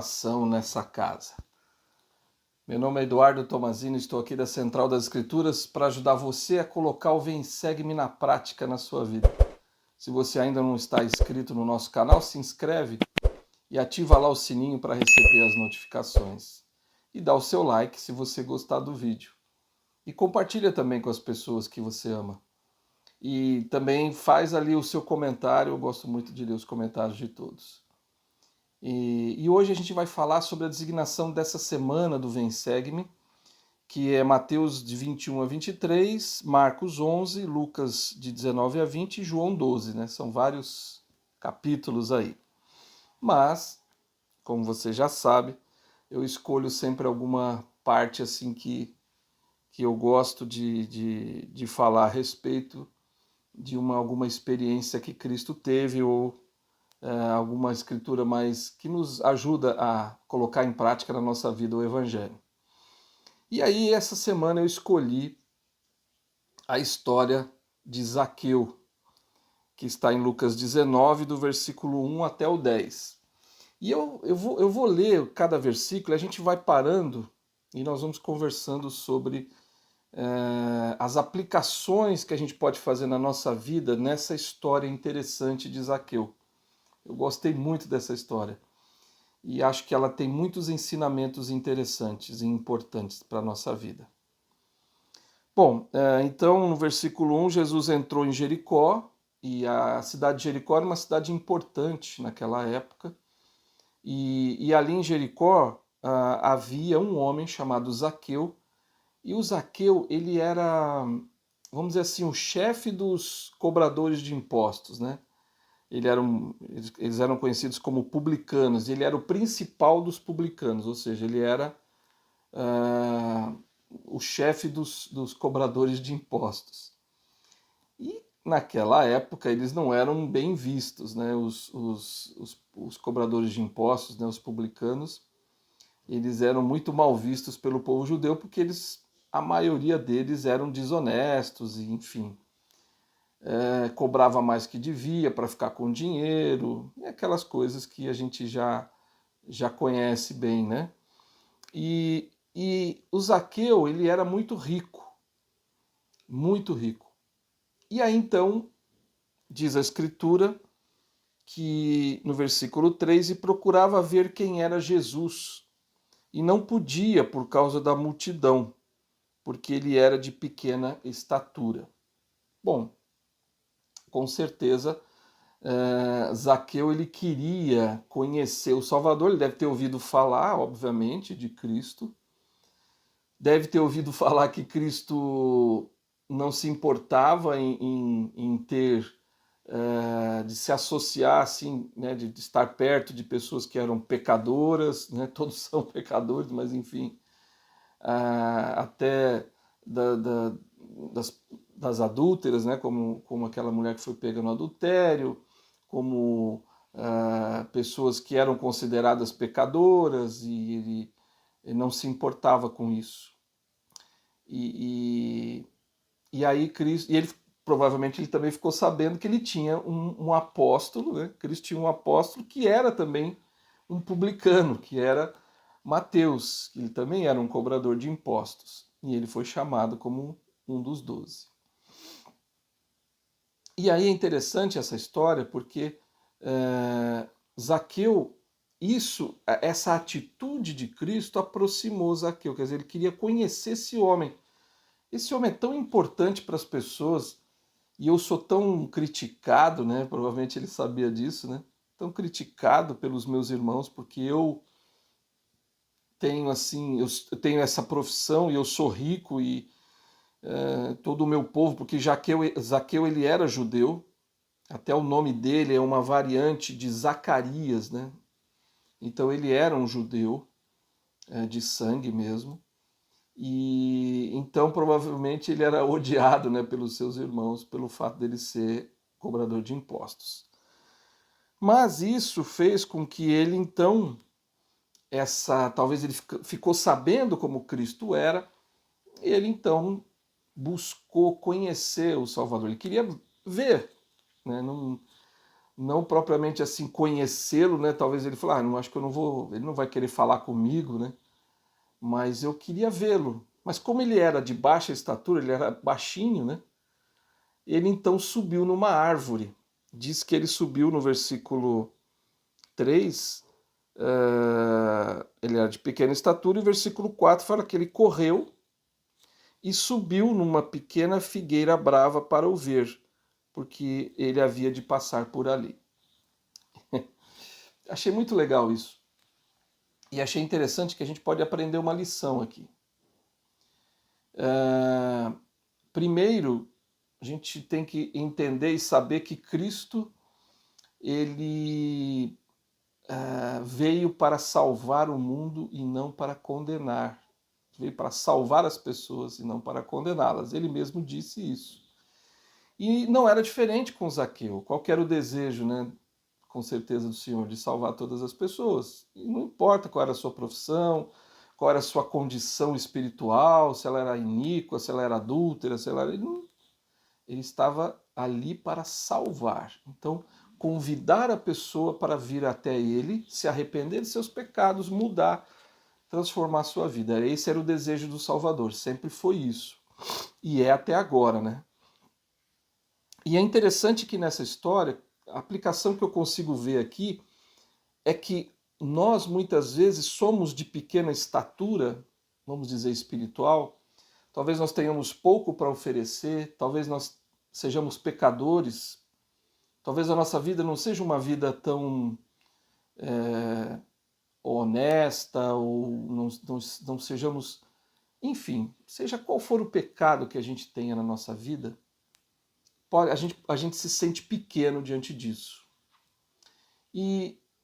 salvação nessa casa. Meu nome é Eduardo Tomazini, estou aqui da Central das Escrituras para ajudar você a colocar o Vem Segue-me na prática na sua vida. Se você ainda não está inscrito no nosso canal, se inscreve e ativa lá o sininho para receber as notificações. E dá o seu like se você gostar do vídeo. E compartilha também com as pessoas que você ama. E também faz ali o seu comentário, eu gosto muito de ler os comentários de todos. E hoje a gente vai falar sobre a designação dessa semana do Vem Segue-me, que é Mateus de 21 a 23, Marcos 11, Lucas de 19 a 20 e João 12, né? São vários capítulos aí. Mas, como você já sabe, eu escolho sempre alguma parte assim que eu gosto de falar a respeito de alguma experiência que Cristo teve ou alguma escritura mais que nos ajuda a colocar em prática na nossa vida o Evangelho. E aí, essa semana eu escolhi a história de Zaqueu, que está em Lucas 19, do versículo 1 até o 10. E eu vou ler cada versículo, a gente vai parando e nós vamos conversando sobre as aplicações que a gente pode fazer na nossa vida nessa história interessante de Zaqueu. Eu gostei muito dessa história e acho que ela tem muitos ensinamentos interessantes e importantes para a nossa vida. Bom, então no versículo 1, Jesus entrou em Jericó, e a cidade de Jericó era uma cidade importante naquela época, e ali em Jericó havia um homem chamado Zaqueu, e o Zaqueu, ele era, vamos dizer assim, o chefe dos cobradores de impostos, né? Eles eram conhecidos como publicanos, ele era o principal dos publicanos, ou seja, ele era o chefe dos cobradores de impostos. E naquela época eles não eram bem vistos, né? Os cobradores de impostos, né? Os publicanos, eles eram muito mal vistos pelo povo judeu porque a maioria deles eram desonestos e, enfim, cobrava mais que devia para ficar com dinheiro, e aquelas coisas que a gente já conhece bem, né? E o Zaqueu, ele era muito rico, muito rico. E aí então, diz a Escritura, que no versículo 3, e procurava ver quem era Jesus, e não podia por causa da multidão, porque ele era de pequena estatura. Bom, com certeza, Zaqueu ele queria conhecer o Salvador, ele deve ter ouvido falar, obviamente, de Cristo, deve ter ouvido falar que Cristo não se importava em ter, de se associar, assim, né, de estar perto de pessoas que eram pecadoras, né, todos são pecadores, mas enfim, até das adúlteras, né, como aquela mulher que foi pega no adultério, como pessoas que eram consideradas pecadoras, e ele não se importava com isso. E aí Cristo, e ele provavelmente ele também ficou sabendo que ele tinha um apóstolo, né? Cristo tinha um apóstolo que era também um publicano, que era Mateus, que ele também era um cobrador de impostos, e ele foi chamado como um dos 12. E aí é interessante essa história porque Zaqueu, essa atitude de Cristo aproximou Zaqueu, quer dizer, ele queria conhecer esse homem. Esse homem é tão importante para as pessoas, e eu sou tão criticado, né? Provavelmente ele sabia disso, né? Tão criticado pelos meus irmãos, porque eu tenho assim, eu tenho essa profissão e eu sou rico e todo o meu povo, porque Zaqueu ele era judeu, até o nome dele é uma variante de Zacarias, né? Então ele era um judeu de sangue mesmo. E então provavelmente ele era odiado, né, pelos seus irmãos pelo fato dele ser cobrador de impostos. Mas isso fez com que ele então, talvez ele ficou sabendo como Cristo era, ele então buscou conhecer o Salvador, ele queria ver, né, não propriamente assim conhecê-lo, né? Talvez ele falou, não, acho que eu não vou, ele não vai querer falar comigo, né? Mas eu queria vê-lo. Mas como ele era de baixa estatura, ele era baixinho, né? Ele então subiu numa árvore. Diz que ele subiu no versículo 3, ele era de pequena estatura, e o versículo 4 fala que ele correu e subiu numa pequena figueira brava para o ver, porque ele havia de passar por ali. Achei muito legal isso. E achei interessante que a gente pode aprender uma lição aqui. Primeiro, a gente tem que entender e saber que Cristo, ele veio para salvar o mundo e não para condenar. Veio para salvar as pessoas e não para condená-las. Ele mesmo disse isso. E não era diferente com Zaqueu. Qual que era o desejo, né? Com certeza do Senhor, de salvar todas as pessoas. E não importa qual era a sua profissão, qual era a sua condição espiritual, se ela era iníqua, se ela era adúltera, se ela era... Ele estava ali para salvar. Então, convidar a pessoa para vir até ele, se arrepender de seus pecados, mudar, transformar sua vida. Esse era o desejo do Salvador, sempre foi isso. E é até agora, né? E é interessante que nessa história, a aplicação que eu consigo ver aqui é que nós muitas vezes somos de pequena estatura, vamos dizer espiritual, talvez nós tenhamos pouco para oferecer, talvez nós sejamos pecadores, talvez a nossa vida não seja uma vida tão honesta, ou não sejamos, enfim, seja qual for o pecado que a gente tenha na nossa vida, a gente se sente pequeno diante disso.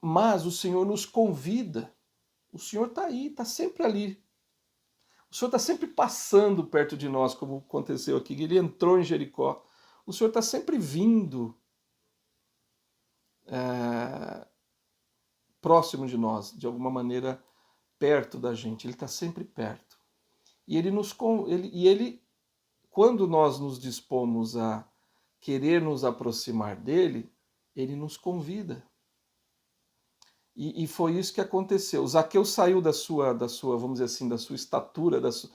Mas o Senhor nos convida, o Senhor está aí, está sempre ali. O Senhor está sempre passando perto de nós, como aconteceu aqui, ele entrou em Jericó. O Senhor está sempre vindo próximo de nós, de alguma maneira perto da gente. Ele está sempre perto. E ele, quando nós nos dispomos a querer nos aproximar dele, ele nos convida. E foi isso que aconteceu. Zaqueu saiu da sua, vamos dizer assim, da sua estatura, da sua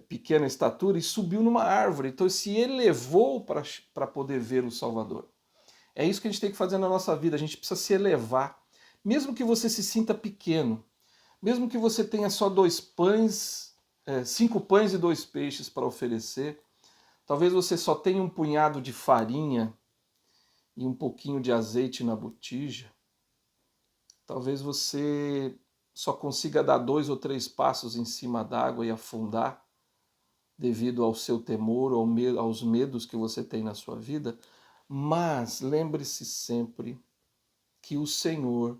pequena estatura, e subiu numa árvore. Então se elevou para poder ver o Salvador. É isso que a gente tem que fazer na nossa vida. A gente precisa se elevar. Mesmo que você se sinta pequeno, mesmo que você tenha só 5 pães e 2 peixes para oferecer, talvez você só tenha um punhado de farinha e um pouquinho de azeite na botija. Talvez você só consiga dar 2 ou 3 passos em cima d'água e afundar, devido ao seu temor, aos medos que você tem na sua vida. Mas lembre-se sempre que o Senhor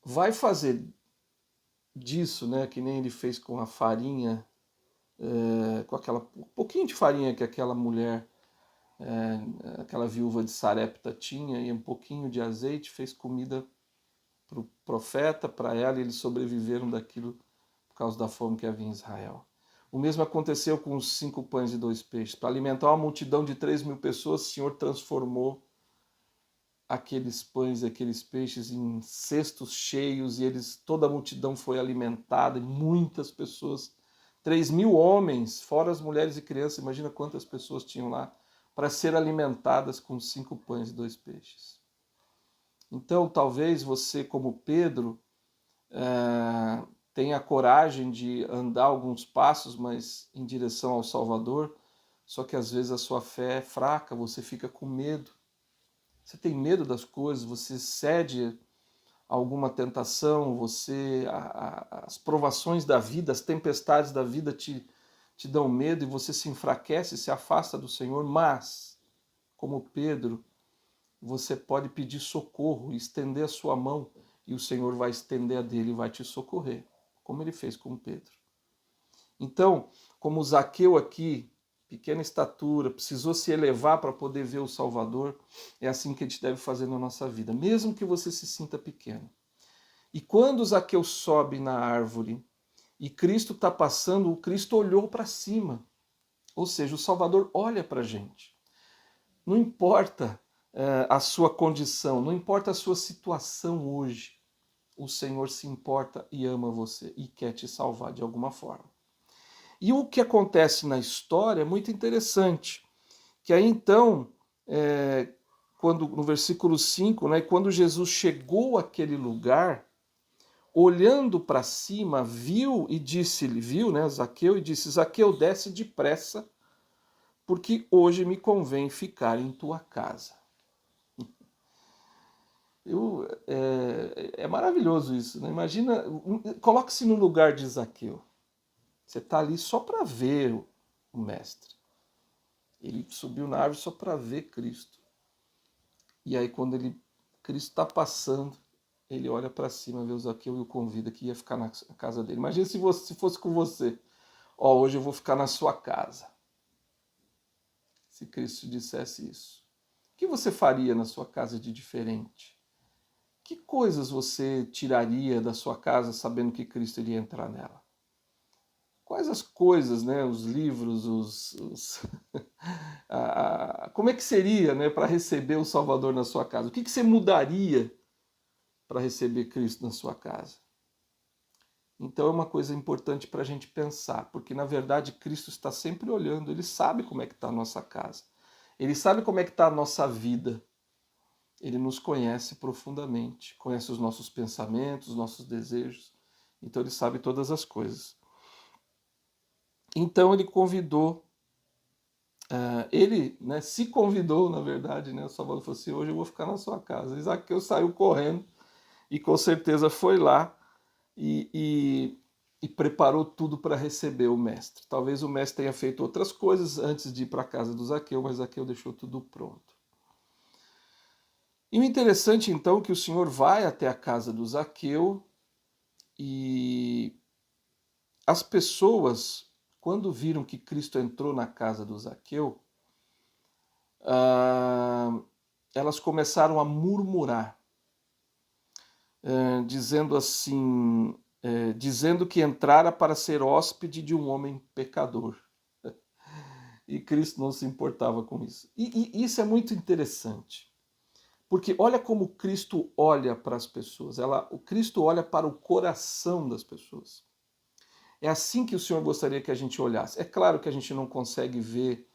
vai fazer disso, né, que nem ele fez com a farinha, com aquela pouquinho de farinha que aquela mulher, aquela viúva de Sarepta tinha, e um pouquinho de azeite, fez comida para o profeta, para ela, e eles sobreviveram daquilo por causa da fome que havia em Israel. O mesmo aconteceu com os 5 pães e 2 peixes. Para alimentar uma multidão de 3.000 pessoas, o Senhor transformou aqueles pães e aqueles peixes em cestos cheios, e toda a multidão foi alimentada, e muitas pessoas, 3.000 homens, fora as mulheres e crianças, imagina quantas pessoas tinham lá, para ser alimentadas com 5 pães e 2 peixes. Então, talvez você, como Pedro, tenha a coragem de andar alguns passos, mas em direção ao Salvador, só que às vezes a sua fé é fraca, você fica com medo. Você tem medo das coisas, você cede a alguma tentação, as provações da vida, as tempestades da vida te dão medo, e você se enfraquece, se afasta do Senhor. Mas, como Pedro, você pode pedir socorro, estender a sua mão, e o Senhor vai estender a dele e vai te socorrer, como ele fez com Pedro. Então, como Zaqueu aqui, pequena estatura, precisou se elevar para poder ver o Salvador, é assim que a gente deve fazer na nossa vida, mesmo que você se sinta pequeno. E quando Zaqueu sobe na árvore e Cristo está passando, o Cristo olhou para cima. Ou seja, o Salvador olha para a gente. Não importa a sua condição, não importa a sua situação hoje, o Senhor se importa e ama você e quer te salvar de alguma forma. E o que acontece na história é muito interessante, que aí então, quando no versículo 5, né, quando Jesus chegou àquele lugar, olhando para cima, viu, né, Zaqueu, e disse, Zaqueu, desce depressa, porque hoje me convém ficar em tua casa. É maravilhoso isso, né? Imagina, coloque-se no lugar de Zaqueu. Você está ali só para ver o mestre. Ele subiu na árvore só para ver Cristo. E aí quando Cristo está passando, ele olha para cima, vê o Zaqueu e o convida que ia ficar na casa dele. Imagina se fosse com você. Ó, hoje eu vou ficar na sua casa. Se Cristo dissesse isso. O que você faria na sua casa de diferente? Que coisas você tiraria da sua casa sabendo que Cristo iria entrar nela? Quais as coisas, né, os livros, como é que seria, né, para receber o Salvador na sua casa? O que você mudaria para receber Cristo na sua casa? Então é uma coisa importante para a gente pensar, porque na verdade Cristo está sempre olhando, Ele sabe como é que está a nossa casa, Ele sabe como é que está a nossa vida, Ele nos conhece profundamente, conhece os nossos pensamentos, os nossos desejos, então Ele sabe todas as coisas. Então Ele convidou, ele, né, se convidou, na verdade, né, o Salvador falou assim, hoje eu vou ficar na sua casa. Zaqueu saiu correndo e com certeza foi lá e preparou tudo para receber o mestre. Talvez o mestre tenha feito outras coisas antes de ir para a casa do Zaqueu, mas Zaqueu deixou tudo pronto. E o interessante então é que o Senhor vai até a casa do Zaqueu e as pessoas, quando viram que Cristo entrou na casa do Zaqueu, elas começaram a murmurar, dizendo assim, dizendo que entrara para ser hóspede de um homem pecador. E Cristo não se importava com isso. E isso é muito interessante, porque olha como Cristo olha para as pessoas. O Cristo olha para o coração das pessoas. É assim que o Senhor gostaria que a gente olhasse. É claro que a gente não consegue ver,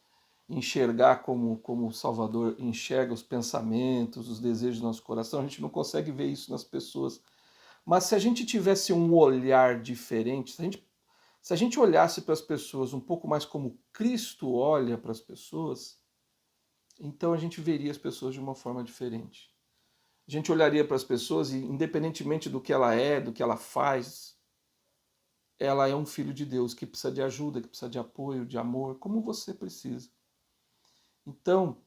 enxergar como o Salvador enxerga os pensamentos, os desejos do nosso coração, a gente não consegue ver isso nas pessoas. Mas se a gente tivesse um olhar diferente, se a gente olhasse para as pessoas um pouco mais como Cristo olha para as pessoas, então a gente veria as pessoas de uma forma diferente. A gente olharia para as pessoas e, independentemente do que ela é, do que ela faz, ela é um filho de Deus que precisa de ajuda, que precisa de apoio, de amor, como você precisa. Então,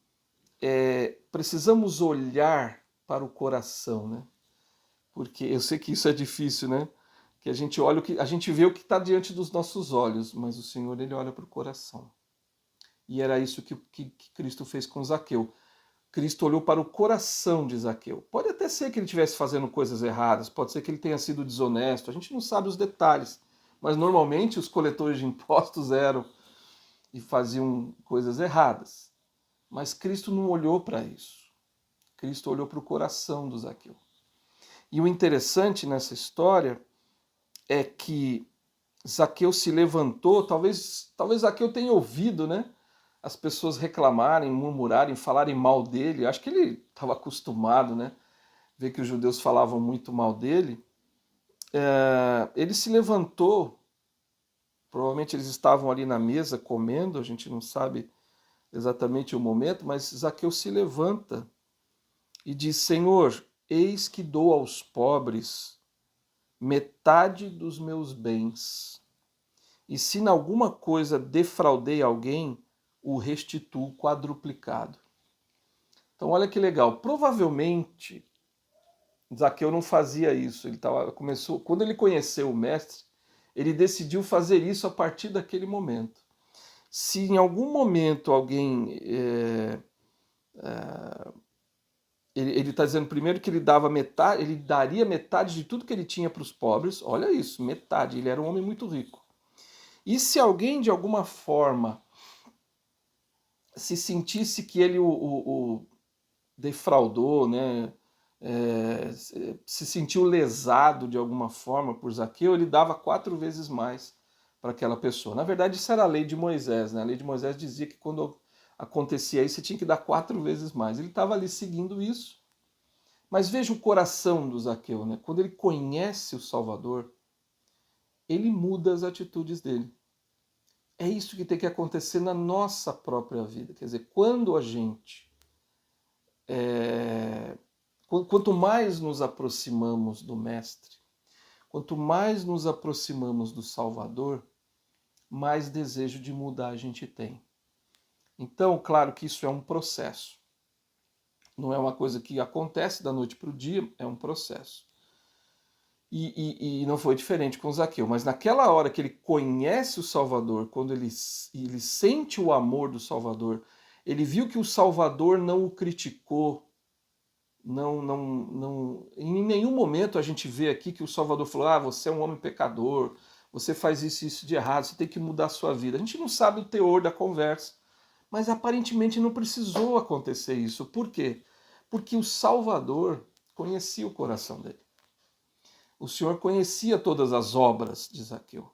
precisamos olhar para o coração, né? Porque eu sei que isso é difícil, né? Que a gente olha a gente vê o que está diante dos nossos olhos, mas o Senhor ele olha para o coração. E era isso que Cristo fez com Zaqueu. Cristo olhou para o coração de Zaqueu. Pode até ser que ele estivesse fazendo coisas erradas, pode ser que ele tenha sido desonesto, a gente não sabe os detalhes, mas normalmente os coletores de impostos eram e faziam coisas erradas. Mas Cristo não olhou para isso. Cristo olhou para o coração do Zaqueu. E o interessante nessa história é que Zaqueu se levantou, talvez Zaqueu tenha ouvido, né? As pessoas reclamarem, murmurarem, falarem mal dele. Acho que ele estava acostumado, né? Ver que os judeus falavam muito mal dele. Ele se levantou, provavelmente eles estavam ali na mesa comendo, a gente não sabe exatamente o momento, mas Zaqueu se levanta e diz, Senhor, eis que dou aos pobres metade dos meus bens. E se em alguma coisa defraudei alguém, o restituo quadruplicado. Então olha que legal. Provavelmente Zaqueu não fazia isso. Quando ele conheceu o mestre, ele decidiu fazer isso a partir daquele momento. Se em algum momento alguém ele está dizendo primeiro que ele daria metade de tudo que ele tinha para os pobres. Olha isso, metade. Ele era um homem muito rico. E se alguém de alguma forma se sentisse que ele defraudou, né, se sentiu lesado de alguma forma por Zaqueu, ele dava 4 vezes mais para aquela pessoa. Na verdade, isso era a lei de Moisés, né? A lei de Moisés dizia que quando acontecia isso, você tinha que dar 4 vezes mais. Ele estava ali seguindo isso. Mas veja o coração do Zaqueu, né? Quando ele conhece o Salvador, ele muda as atitudes dele. É isso que tem que acontecer na nossa própria vida. Quer dizer, quando a gente quanto mais nos aproximamos do Mestre, quanto mais nos aproximamos do Salvador, mais desejo de mudar a gente tem. Então, claro que isso é um processo. Não é uma coisa que acontece da noite para o dia, é um processo. E não foi diferente com Zaqueu, mas naquela hora que ele conhece o Salvador, quando ele sente o amor do Salvador, ele viu que o Salvador não o criticou, em nenhum momento a gente vê aqui que o Salvador falou: você é um homem pecador, você faz isso e isso de errado, você tem que mudar a sua vida. A gente não sabe o teor da conversa, mas aparentemente não precisou acontecer isso. Por quê? Porque o Salvador conhecia o coração dele. O Senhor conhecia todas as obras de Zaqueu.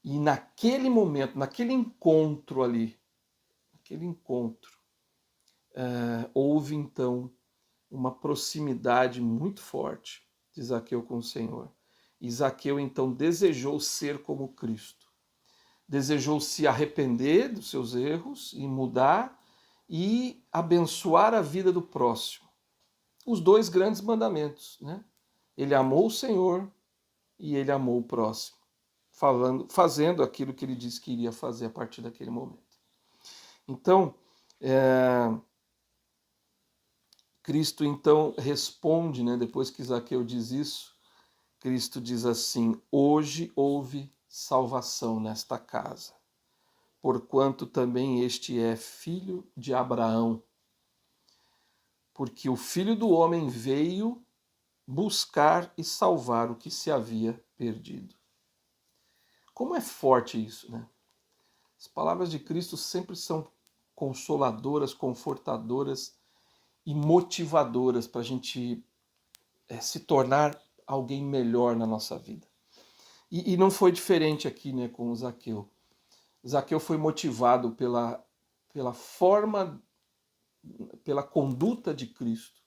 E naquele momento, naquele encontro ali, houve então uma proximidade muito forte de Zaqueu com o Senhor. E Zaqueu então desejou ser como Cristo. Desejou se arrepender dos seus erros e mudar e abençoar a vida do próximo. Os 2 grandes mandamentos, né? Ele amou o Senhor e ele amou o próximo, fazendo aquilo que ele disse que iria fazer a partir daquele momento. Então, Cristo então responde, né, depois que Zaqueu diz isso, Cristo diz assim: hoje houve salvação nesta casa, porquanto também este é filho de Abraão, porque o Filho do Homem veio buscar e salvar o que se havia perdido. Como é forte isso, né? As palavras de Cristo sempre são consoladoras, confortadoras e motivadoras para a gente se tornar alguém melhor na nossa vida. E não foi diferente aqui, né, com o Zaqueu. Zaqueu foi motivado pela forma, pela conduta de Cristo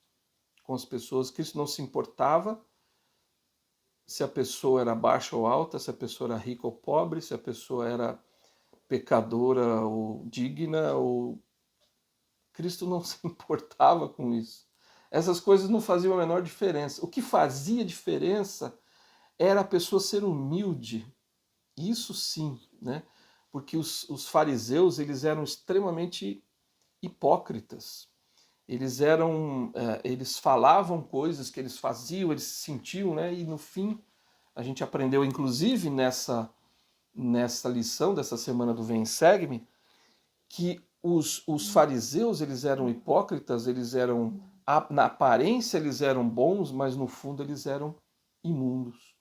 com as pessoas. Cristo não se importava se a pessoa era baixa ou alta, se a pessoa era rica ou pobre, se a pessoa era pecadora ou digna, ou Cristo não se importava com isso. Essas coisas não faziam a menor diferença. O que fazia diferença era a pessoa ser humilde. Isso sim, né? Porque os fariseus, eles eram extremamente hipócritas. Eles falavam coisas que eles faziam, eles sentiam, né? E no fim, a gente aprendeu, inclusive nessa lição dessa semana do Vem Segue-me, que os fariseus, eles eram hipócritas, na aparência eles eram bons, mas no fundo eles eram imundos.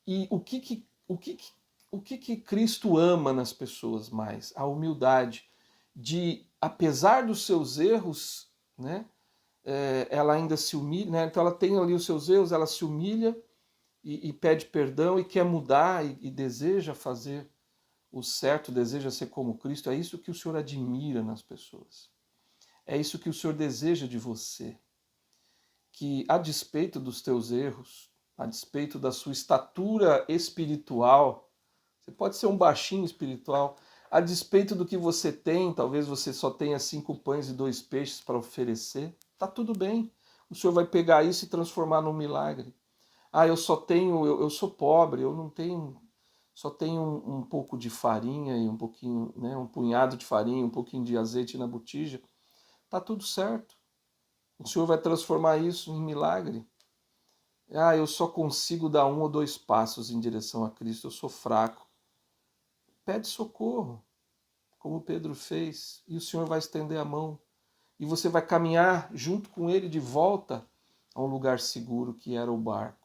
E o que Cristo ama nas pessoas mais? A humildade de, apesar dos seus erros, né, ela ainda se humilha, né, então ela tem ali os seus erros, ela se humilha e pede perdão e quer mudar e deseja fazer o certo, deseja ser como Cristo. É isso que o Senhor admira nas pessoas. É isso que o Senhor deseja de você. Que a despeito dos teus erros, a despeito da sua estatura espiritual, você pode ser um baixinho espiritual, a despeito do que você tem, talvez você só tenha 5 pães e 2 peixes para oferecer, tá tudo bem. O Senhor vai pegar isso e transformar num milagre. Eu sou pobre, eu não tenho, só tenho um pouco de farinha e um pouquinho, né, um punhado de farinha, um pouquinho de azeite na botija. Tá tudo certo. O Senhor vai transformar isso em milagre. Eu só consigo dar 1 ou 2 passos em direção a Cristo, eu sou fraco. Pede socorro, como Pedro fez, e o Senhor vai estender a mão. E você vai caminhar junto com ele de volta a um lugar seguro que era o barco.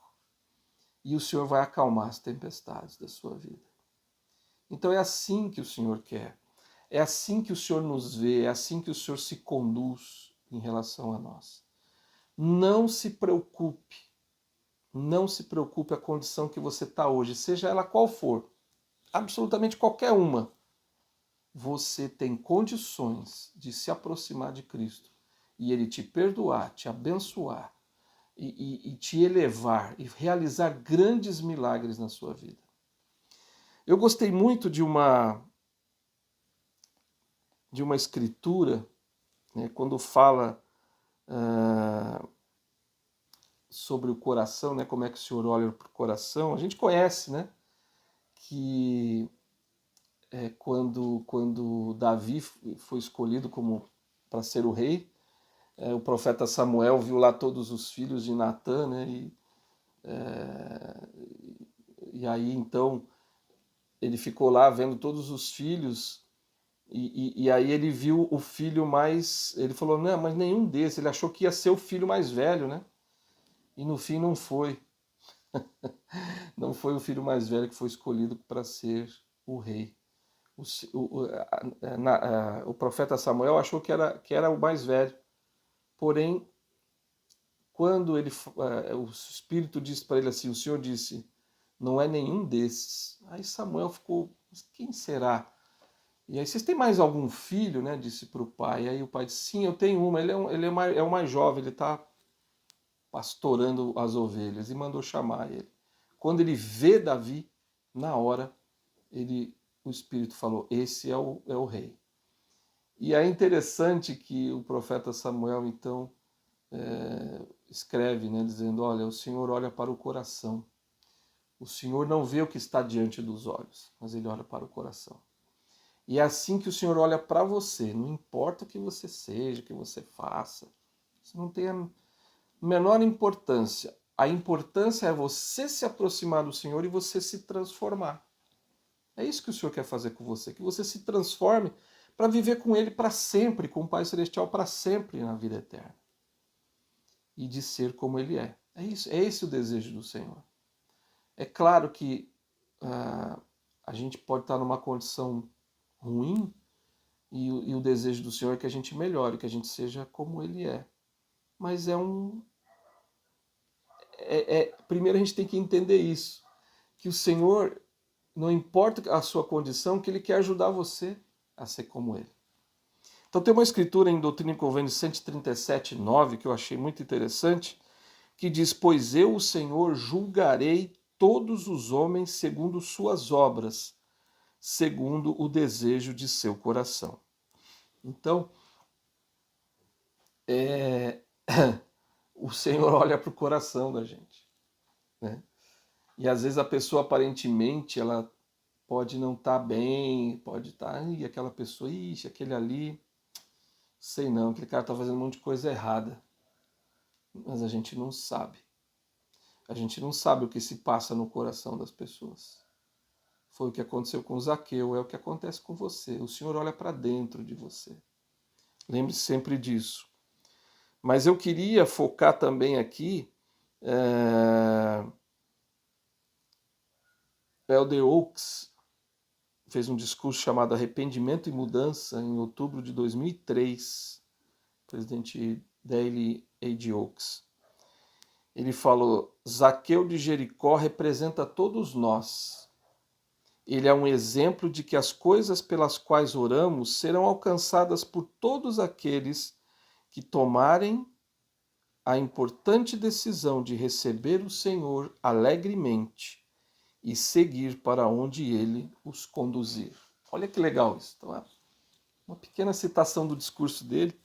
E o Senhor vai acalmar as tempestades da sua vida. Então é assim que o Senhor quer. É assim que o Senhor nos vê, é assim que o Senhor se conduz. em relação a nós. Não se preocupe a condição que você está hoje, seja ela qual for, absolutamente qualquer uma. Você tem condições de se aproximar de Cristo e Ele te perdoar, te abençoar e te elevar e realizar grandes milagres na sua vida. Eu gostei muito de uma escritura, né, quando fala sobre o coração, né, como é que o Senhor olha para o coração. A gente conhece, né, que quando Davi foi escolhido para ser o rei, o profeta Samuel viu lá todos os filhos de Natã, né, e aí então ele ficou lá vendo todos os filhos, e aí ele viu o filho mais... Ele falou, não, mas nenhum desses. Ele achou que ia ser o filho mais velho, né? E no fim não foi. Não foi o filho mais velho que foi escolhido para ser o rei. O profeta Samuel achou que era o mais velho. Porém, quando o Espírito disse para ele assim, o Senhor disse, não é nenhum desses. Aí Samuel ficou, quem será? E aí, vocês têm mais algum filho, né? Disse para o pai. E aí o pai disse, sim, eu tenho uma. Ele é o mais jovem, ele está pastorando as ovelhas. E mandou chamar ele. Quando ele vê Davi, na hora, o Espírito falou, esse é o rei. E é interessante que o profeta Samuel, então, escreve, né, dizendo, olha, o Senhor olha para o coração. O Senhor não vê o que está diante dos olhos, mas Ele olha para o coração. E é assim que o Senhor olha para você, não importa o que você seja, o que você faça, isso não tem a menor importância. A importância é você se aproximar do Senhor e você se transformar. É isso que o Senhor quer fazer com você, que você se transforme para viver com Ele para sempre, com o Pai Celestial para sempre na vida eterna. E de ser como Ele é. É isso, é esse o desejo do Senhor. É claro que a gente pode estar numa condição ruim, e o desejo do Senhor é que a gente melhore, que a gente seja como Ele é. Mas primeiro a gente tem que entender isso, que o Senhor, não importa a sua condição, que Ele quer ajudar você a ser como Ele. Então tem uma escritura em Doutrina e Convênios 137:9, que eu achei muito interessante, que diz, pois eu, o Senhor, julgarei todos os homens segundo suas obras, segundo o desejo de seu coração. Então, o Senhor olha para o coração da gente, né? E às vezes a pessoa aparentemente ela pode não estar bem, pode estar, aquela pessoa, aquele ali, sei não, aquele cara está fazendo um monte de coisa errada. Mas a gente não sabe. A gente não sabe o que se passa no coração das pessoas. Foi o que aconteceu com Zaqueu, é o que acontece com você. O Senhor olha para dentro de você. Lembre-se sempre disso. Mas eu queria focar também aqui, Elder Oaks fez um discurso chamado Arrependimento e Mudança em outubro de 2003, presidente Dale A. Oaks. Ele falou, Zaqueu de Jericó representa todos nós. Ele é um exemplo de que as coisas pelas quais oramos serão alcançadas por todos aqueles que tomarem a importante decisão de receber o Senhor alegremente e seguir para onde Ele os conduzir. Olha que legal isso. Então, uma pequena citação do discurso dele,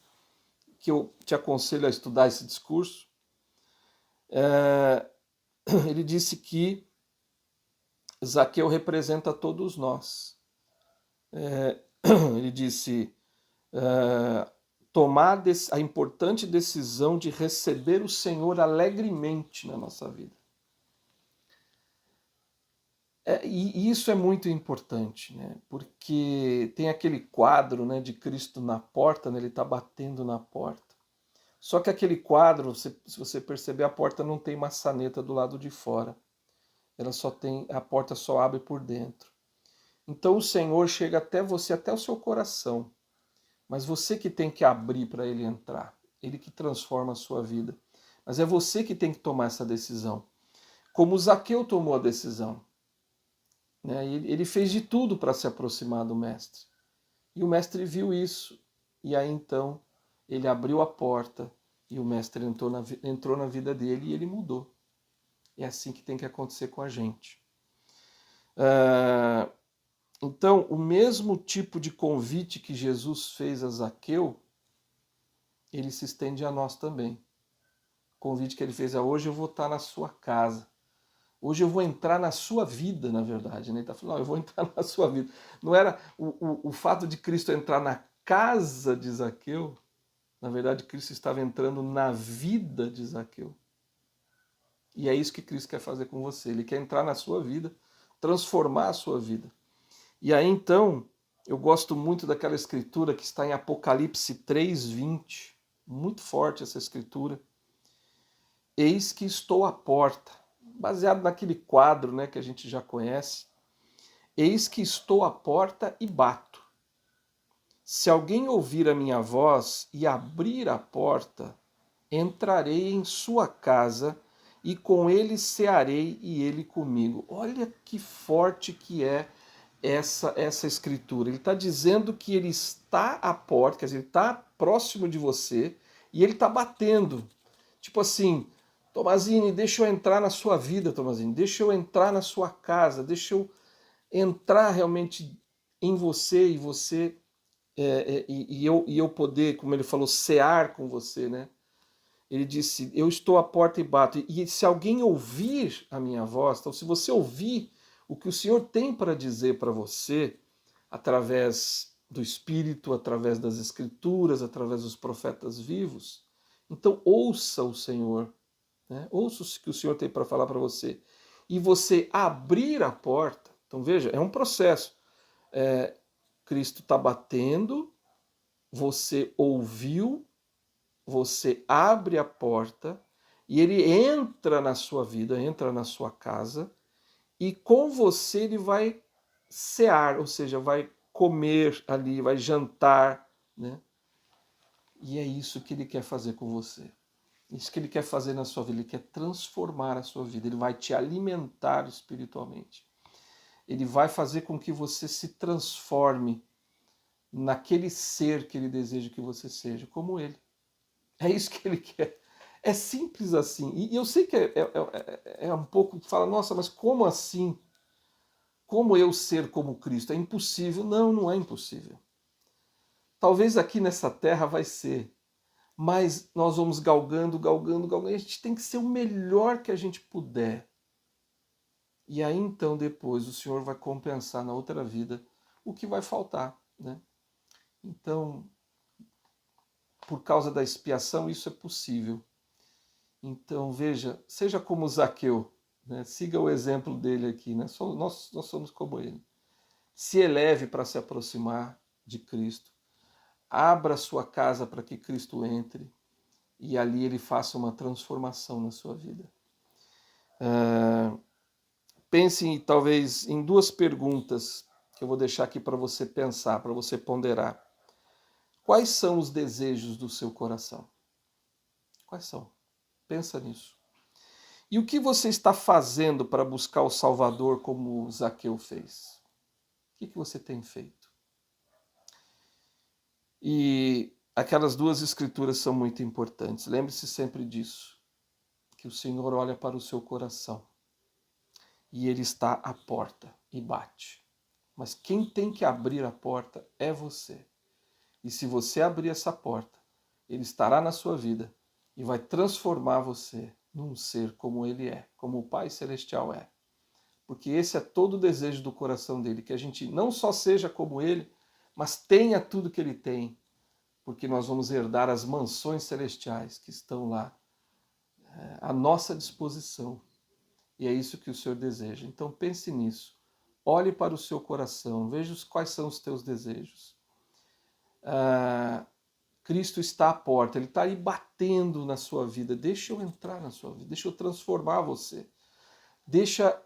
que eu te aconselho a estudar esse discurso. Ele disse que Zaqueu representa todos nós. Ele disse, tomar a importante decisão de receber o Senhor alegremente na nossa vida. E isso é muito importante, né? Porque tem aquele quadro, né, de Cristo na porta, né? Ele está batendo na porta. Só que aquele quadro, se você perceber, a porta não tem maçaneta do lado de fora. A porta só abre por dentro. Então o Senhor chega até você, até o seu coração. Mas você que tem que abrir para Ele entrar. Ele que transforma a sua vida. Mas é você que tem que tomar essa decisão. Como Zaqueu tomou a decisão. Né? Ele fez de tudo para se aproximar do mestre. E o mestre viu isso. E aí então ele abriu a porta e o mestre entrou na vida dele e ele mudou. É assim que tem que acontecer com a gente. Então, o mesmo tipo de convite que Jesus fez a Zaqueu, ele se estende a nós também. O convite que ele fez é: hoje eu vou estar na sua casa. Hoje eu vou entrar na sua vida, na verdade. Né? Ele está falando: não, eu vou entrar na sua vida. Não era o fato de Cristo entrar na casa de Zaqueu. Na verdade, Cristo estava entrando na vida de Zaqueu. E é isso que Cristo quer fazer com você. Ele quer entrar na sua vida, transformar a sua vida. E aí, então, eu gosto muito daquela escritura que está em Apocalipse 3:20. Muito forte essa escritura. Eis que estou à porta. Baseado naquele quadro, né, que a gente já conhece. Eis que estou à porta e bato. Se alguém ouvir a minha voz e abrir a porta, entrarei em sua casa e com ele cearei e ele comigo. Olha que forte que é essa escritura. Ele está dizendo que ele está à porta, quer dizer, ele está próximo de você e ele está batendo. Tipo assim: Tomazini, deixa eu entrar na sua vida, Tomazini, deixa eu entrar na sua casa, deixa eu entrar realmente em você e você e eu poder, como ele falou, cear com você, né? Ele disse: eu estou à porta e bato, e se alguém ouvir a minha voz, então se você ouvir o que o Senhor tem para dizer para você, através do Espírito, através das Escrituras, através dos profetas vivos, então ouça o Senhor, né? Ouça o que o Senhor tem para falar para você, e você abrir a porta. Então veja, é um processo. Cristo está batendo, você ouviu, você abre a porta e ele entra na sua vida, entra na sua casa e com você ele vai cear, ou seja, vai comer ali, vai jantar, né? E é isso que ele quer fazer com você. Isso que ele quer fazer na sua vida, ele quer transformar a sua vida, ele vai te alimentar espiritualmente. Ele vai fazer com que você se transforme naquele ser que ele deseja que você seja, como ele. É isso que ele quer. É simples assim. E eu sei que é um pouco... Fala: nossa, mas como assim? Como eu ser como Cristo? É impossível. Não, não é impossível. Talvez aqui nessa terra vai ser. Mas nós vamos galgando, galgando, galgando. E a gente tem que ser o melhor que a gente puder. E aí então depois o Senhor vai compensar na outra vida o que vai faltar, né? Então, por causa da expiação, isso é possível. Então, veja, seja como Zaqueu, né? Siga o exemplo dele aqui, né? Nós somos como ele. Se eleve para se aproximar de Cristo. Abra sua casa para que Cristo entre e ali ele faça uma transformação na sua vida. Pense talvez em duas perguntas que eu vou deixar aqui para você pensar, para você ponderar. Quais são os desejos do seu coração? Quais são? Pensa nisso. E o que você está fazendo para buscar o Salvador como Zaqueu fez? O que você tem feito? E aquelas duas escrituras são muito importantes. Lembre-se sempre disso, que o Senhor olha para o seu coração e Ele está à porta e bate. Mas quem tem que abrir a porta é você. E se você abrir essa porta, Ele estará na sua vida e vai transformar você num ser como Ele é, como o Pai Celestial é. Porque esse é todo o desejo do coração dele, que a gente não só seja como Ele, mas tenha tudo que Ele tem, porque nós vamos herdar as mansões celestiais que estão lá à nossa disposição. E é isso que o Senhor deseja. Então pense nisso. Olhe para o seu coração, veja quais são os teus desejos. Cristo está à porta, Ele está aí batendo na sua vida. Deixa eu entrar na sua vida, deixa eu transformar você.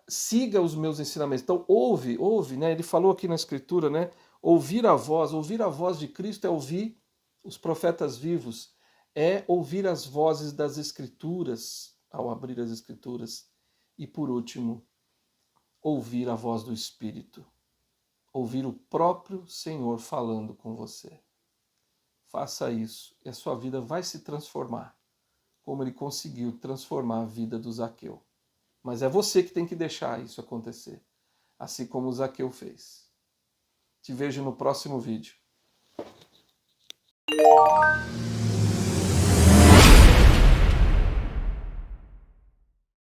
Siga os meus ensinamentos. Então ouve, né? Ele falou aqui na Escritura, né? Ouvir a voz de Cristo é ouvir os profetas vivos, é ouvir as vozes das Escrituras, ao abrir as Escrituras. E, por último, ouvir a voz do Espírito. Ouvir o próprio Senhor falando com você. Faça isso e a sua vida vai se transformar, como ele conseguiu transformar a vida do Zaqueu. Mas é você que tem que deixar isso acontecer, assim como o Zaqueu fez. Te vejo no próximo vídeo.